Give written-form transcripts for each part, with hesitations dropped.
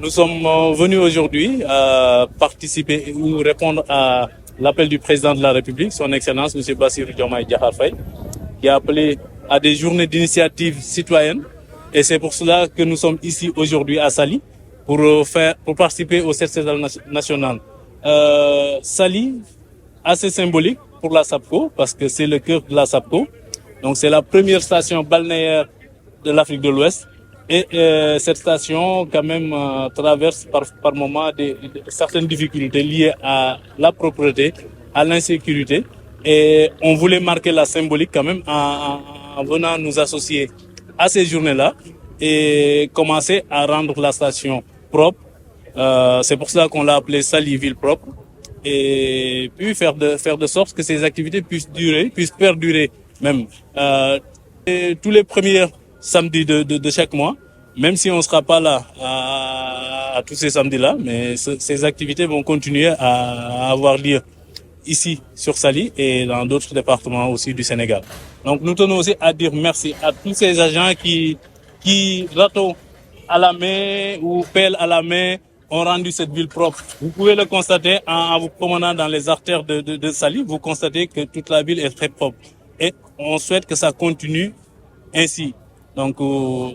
Nous sommes venus aujourd'hui participer ou répondre à l'appel du président de la République, son Excellence M. Bassirou Diomaye Diakhar Faye, qui a appelé à des journées d'initiative citoyenne. Et c'est pour cela que nous sommes ici aujourd'hui à Saly pour participer au CERCESAL national. Saly, assez symbolique pour la SAPCO parce que c'est le cœur de la SAPCO. Donc c'est la première station balnéaire de l'Afrique de l'Ouest. Et cette station, quand même, traverse par moments certaines difficultés liées à la propreté, à l'insécurité. Et on voulait marquer la symbolique quand même en venant nous associer à ces journées-là et commencer à rendre la station propre. C'est pour cela qu'on l'a appelée Saly Ville propre. Et puis faire de sorte que ces activités puissent perdurer même. Tous les premiers samedis de chaque mois, même si on ne sera pas là à tous ces samedis-là, mais ces activités vont continuer à avoir lieu ici sur Saly et dans d'autres départements aussi du Sénégal. Donc nous tenons aussi à dire merci à tous ces agents qui râteau à la main ou pelle à la main ont rendu cette ville propre. Vous pouvez le constater en vous promenant dans les artères de Saly, vous constatez que toute la ville est très propre. Et on souhaite que ça continue ainsi. Donc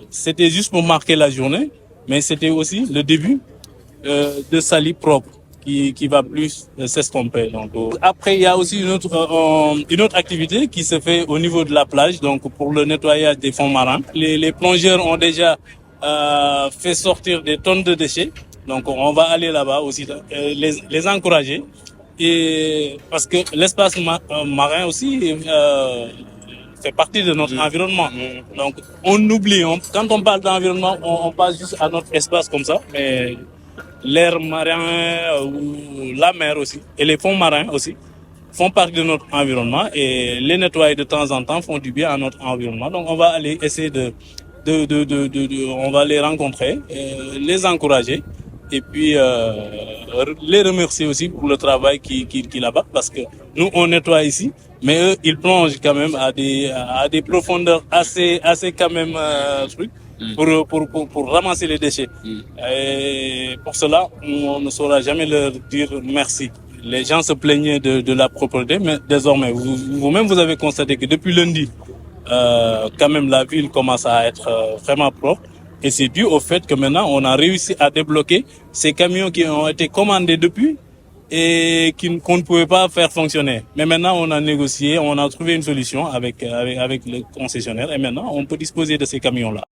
c'était juste pour marquer la journée, mais c'était aussi le début de Saly propre qui va plus s'estomper. Donc après il y a aussi une autre activité qui se fait au niveau de la plage, donc pour le nettoyage des fonds marins. Les plongeurs ont déjà fait sortir des tonnes de déchets. Donc on va aller là-bas aussi les encourager et parce que l'espace marin aussi fait partie de notre environnement. Donc on oublie, quand on parle d'environnement, on passe juste à notre espace comme ça, mais l'air marin ou la mer aussi et les fonds marins aussi font partie de notre environnement et les nettoyer de temps en temps font du bien à notre environnement. Donc on va aller essayer on va les rencontrer, les encourager et puis les remercier aussi pour le travail qu'ils abattent parce que nous on nettoie ici, mais eux ils plongent quand même à des profondeurs assez quand même pour ramasser les déchets. Et pour cela on ne saura jamais leur dire merci. Les gens se plaignaient de la propreté, mais désormais vous-même vous avez constaté que depuis lundi quand même la ville commence à être vraiment propre. Et c'est dû au fait que maintenant, on a réussi à débloquer ces camions qui ont été commandés depuis et qu'on ne pouvait pas faire fonctionner. Mais maintenant, on a négocié, on a trouvé une solution avec le concessionnaire et maintenant, on peut disposer de ces camions-là.